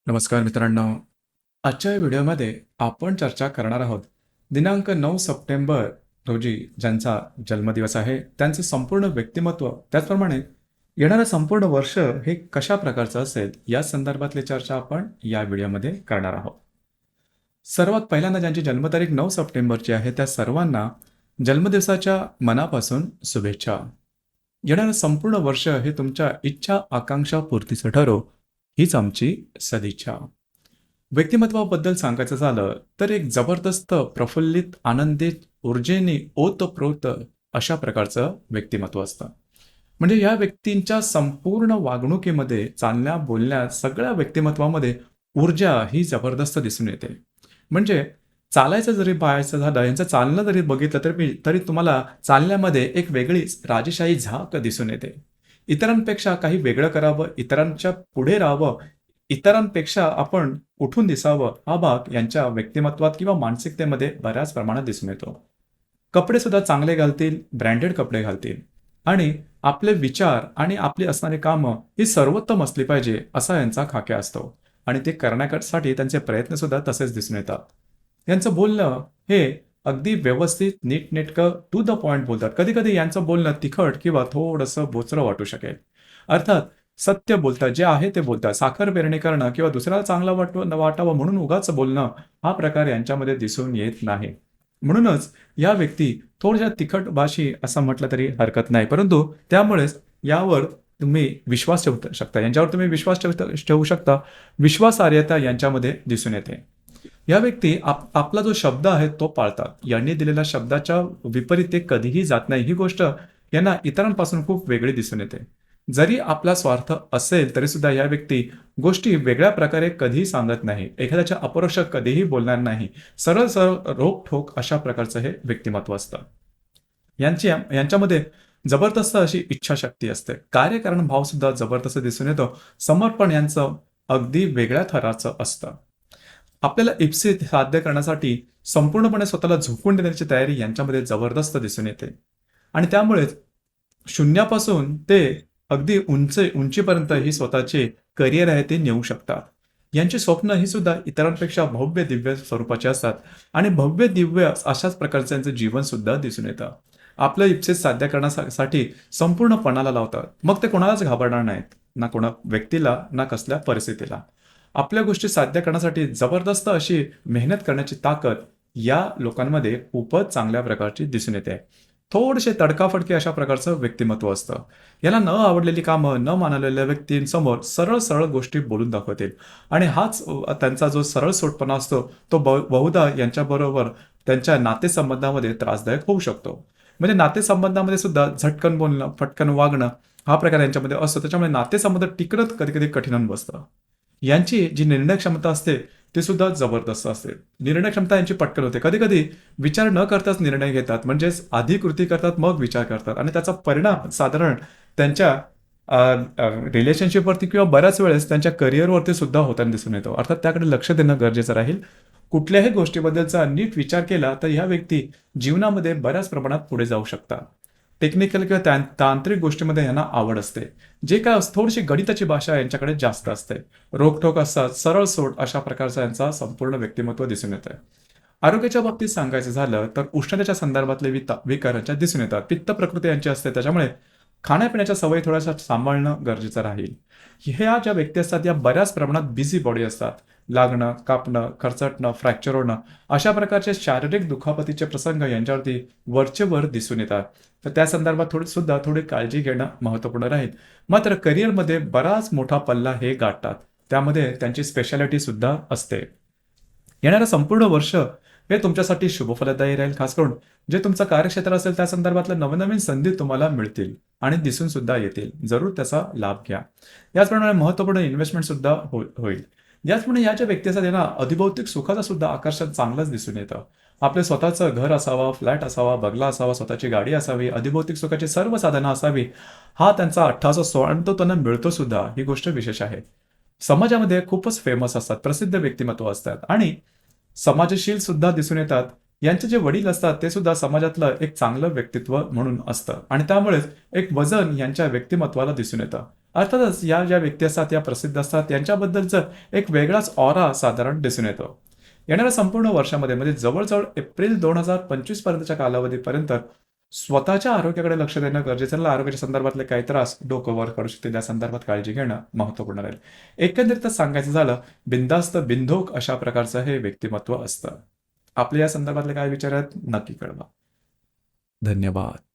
नमस्कार मित्रांनो. आजच्या या व्हिडिओमध्ये आपण चर्चा करणार आहोत दिनांक 9 सप्टेंबर रोजी ज्यांचा जन्मदिवस आहे त्यांचे संपूर्ण व्यक्तिमत्व, त्याचप्रमाणे येणारं संपूर्ण वर्ष हे कशा प्रकारचं असेल या संदर्भातली चर्चा आपण या व्हिडिओमध्ये करणार आहोत. सर्वात पहिल्यांदा ज्यांची जन्मतारीख 9 सप्टेंबरची आहे त्या सर्वांना जन्मदिवसाच्या मनापासून शुभेच्छा. येणारं संपूर्ण वर्ष हे तुमच्या इच्छा आकांक्षा पूर्तीचं ठरो हीच आमची सदिच्छा. व्यक्तिमत्वाबद्दल सांगायचं झालं तर एक जबरदस्त प्रफुल्लित आनंदित ऊर्जेने ओतप्रोत अशा प्रकारचं व्यक्तिमत्व असतं. म्हणजे या व्यक्तींच्या संपूर्ण वागणुकीमध्ये, चालण्या बोलण्या सगळ्या व्यक्तिमत्वामध्ये ऊर्जा ही जबरदस्त दिसून येते. म्हणजे चालायचं जरी पाहायचं झालं, यांचं चालणं जरी बघितलं तरी तुम्हाला चालण्यामध्ये एक वेगळीच राजेशाही झाक दिसून येते. इतरांपेक्षा काही वेगळं करावं, इतरांच्या पुढे राहावं, इतरांपेक्षा आपण उठून दिसावं, हा भाग यांच्या व्यक्तिमत्वात किंवा मानसिकतेमध्ये बऱ्याच प्रमाणात दिसून येतो. कपडे सुद्धा चांगले घालतील, ब्रँडेड कपडे घालतील आणि आपले विचार आणि आपली असणारी कामं ही सर्वोत्तम असली पाहिजे असा यांचा खाक्या असतो आणि ते करण्यासाठी त्यांचे प्रयत्न सुद्धा तसेच दिसून येतात. यांचं बोलणं हे अगदी व्यवस्थित, नीटनेटकं, टू द पॉइंट बोलतात. कधी-कधी यांचं बोलणं तिखट किंवा थोडंसं बोचरं वाटू शकेल. अर्थात सत्य बोलतात, जे आहे ते बोलतात. साखर पेरणी करणं किंवा दुसऱ्याला चांगलं वाटावं म्हणून उगाच बोलणं हा प्रकार यांच्यामध्ये दिसून येत नाही. म्हणूनच या व्यक्ती थोड्याशा तिखट भाषी असं म्हटलं तरी हरकत नाही. परंतु त्यामुळेच यावर तुम्ही विश्वास ठेवू शकता. यांच्यावर तुम्ही विश्वास ठेवू शकता. विश्वासार्हता यांच्यामध्ये दिसून येते. या व्यक्ती आपला जो शब्द आहे तो पाळतात. यांनी दिलेल्या शब्दाच्या विपरीत ते कधीही जात नाही. ही गोष्ट यांना इतरांपासून खूप वेगळी दिसून येते. जरी आपला स्वार्थ असेल तरी सुद्धा या व्यक्ती गोष्टी वेगळ्या प्रकारे कधीही सांगत नाही. एखाद्याच्या अपरोक्ष कधीही बोलणार नाही. सरळ सरळ रोखठोक अशा प्रकारचं हे व्यक्तिमत्व असतं. यांच्यामध्ये जबरदस्त अशी इच्छाशक्ती असते. कार्यकारण भाव सुद्धा जबरदस्त दिसून येतो. समर्पण यांचं अगदी वेगळ्या थराचं असतं. आपल्याला इप्सित साध्य करण्यासाठी संपूर्णपणे स्वतःला झोकून देण्याची तयारी यांच्यामध्ये जबरदस्त दिसून येते आणि त्यामुळेच शून्यापासून ते अगदी उंचीपर्यंत ही स्वतःचे करिअर आहे ते नेऊ शकतात. यांची स्वप्न ही सुद्धा इतरांपेक्षा भव्य दिव्य स्वरूपाची असतात आणि भव्य दिव्य अशाच प्रकारचं यांचं जीवन सुद्धा दिसून येतं. आपलं इप्सित साध्य करण्यासाठी संपूर्ण पणाला लावतात. मग ते कोणालाच घाबरणार नाहीत, ना कोणा व्यक्तीला ना कसल्या परिस्थितीला. आपल्या गोष्टी साध्य करण्यासाठी जबरदस्त अशी मेहनत करण्याची ताकद या लोकांमध्ये खूपच चांगल्या प्रकारची दिसून येते. थोडेसे तडकाफडकी अशा प्रकारचं व्यक्तिमत्व असतं. याला न आवडलेली कामं, न मानलेल्या व्यक्तींसमोर सरळ सरळ गोष्टी बोलून दाखवतील आणि हाच त्यांचा जो सरळ सोटपणा असतो तो बहुधा यांच्याबरोबर त्यांच्या नातेसंबंधामध्ये त्रासदायक होऊ शकतो. म्हणजे नातेसंबंधामध्ये सुद्धा झटकन बोलणं, फटकन वागणं हा प्रकार यांच्यामध्ये असतो. त्याच्यामुळे नातेसंबंध टिकणं कधी कधी कठीण होऊन बसतं. यांची जी निर्णय क्षमता असते ते सुद्धा जबरदस्त असते. निर्णय क्षमता यांची पटकन होते. कधी कधी विचार न करताच निर्णय घेतात. म्हणजेच आधी कृती करतात मग विचार करतात आणि त्याचा परिणाम साधारण त्यांच्या रिलेशनशिपवरती किंवा बऱ्याच वेळेस त्यांच्या करिअरवरती सुद्धा होताना दिसून येतो. अर्थात त्याकडे लक्ष देणं गरजेचं राहील. कुठल्याही गोष्टीबद्दलचा नीट विचार केला तर ह्या व्यक्ती जीवनामध्ये बऱ्याच प्रमाणात पुढे जाऊ शकतात. टेक्निकल किंवा तांत्रिक गोष्टीमध्ये यांना आवड असते. जे काय थोडीशी गणिताची भाषा यांच्याकडे जास्त असते. रोखठोक असतात, सरळ सोड अशा प्रकारचा यांचा संपूर्ण व्यक्तिमत्व दिसून येतं. आरोग्याच्या बाबतीत सांगायचं झालं तर उष्णतेच्या संदर्भातले विकार यांच्यात दिसून येतात. पित्त प्रकृती यांची असते, त्याच्यामुळे खाण्यापिण्याच्या सवयी थोड्याशा सांभाळणं गरजेचं राहील. ह्या ज्या व्यक्ती असतात या बऱ्याच प्रमाणात बिझी बॉडी असतात. लागणं, कापणं, खरचटणं, फ्रॅक्चर होणं अशा प्रकारचे शारीरिक दुखापतीचे प्रसंग यांच्यावरती वरचे वर दिसून येतात. तर त्या संदर्भात थोडी काळजी घेणं महत्त्वपूर्ण राहील. मात्र करिअरमध्ये बराच मोठा पल्ला हे गाठतात. त्यामध्ये त्यांची स्पेशालिटी सुद्धा असते. येणारं संपूर्ण वर्ष हे तुमच्यासाठी शुभफलदायी राहील. खास करून जे तुमचं कार्यक्षेत्र असेल त्या संदर्भातल्या नवनवीन संधी तुम्हाला मिळतील आणि दिसून सुद्धा येतील. जरूर त्याचा लाभ घ्या. याचप्रमाणे महत्त्वपूर्ण इन्व्हेस्टमेंट सुद्धा होईल. याचप्रमाणे या ज्या व्यक्ती असतात त्यांना अधिभौतिक सुखाचं सुद्धा आकर्षण चांगलंच दिसून येतं. आपले स्वतःचं घर असावं, फ्लॅट असावा, बंगला असावा, स्वतःची गाडी असावी, अधिभौतिक सुखाची सर्व साधनं असावी, हा त्यांचा अट्टाहास असतो आणि तो त्यांना मिळतो सुद्धा. ही गोष्ट विशेष आहे. समाजामध्ये खूपच फेमस असतात, प्रसिद्ध व्यक्तिमत्व असतात आणि समाजशील सुद्धा दिसून येतात. यांचे जे वडील असतात ते सुद्धा समाजातलं एक चांगलं व्यक्तित्व म्हणून असतं आणि त्यामुळेच एक वजन यांच्या व्यक्तिमत्वाला दिसून येतं. अर्थातच या ज्या व्यक्ती असतात या प्रसिद्ध असतात यांच्याबद्दलचं एक वेगळाच ऑरा साधारण दिसून येतो. येणाऱ्या संपूर्ण वर्षामध्ये म्हणजे जवळजवळ एप्रिल 2025 पर्यंतच्या कालावधीपर्यंत स्वतःच्या आरोग्याकडे लक्ष देणं गरजेचं आहे. आरोग्याच्या संदर्भातले काही त्रास डोकं वर काढू शकते त्या संदर्भात काळजी घेणं महत्त्वपूर्ण राहील. एकंदरीतच सांगायचं झालं, बिनधास्त बिनधोक अशा प्रकारचं हे व्यक्तिमत्व असतं. आपले या संदर्भातले काय विचार आहेत नक्की कळवा. धन्यवाद.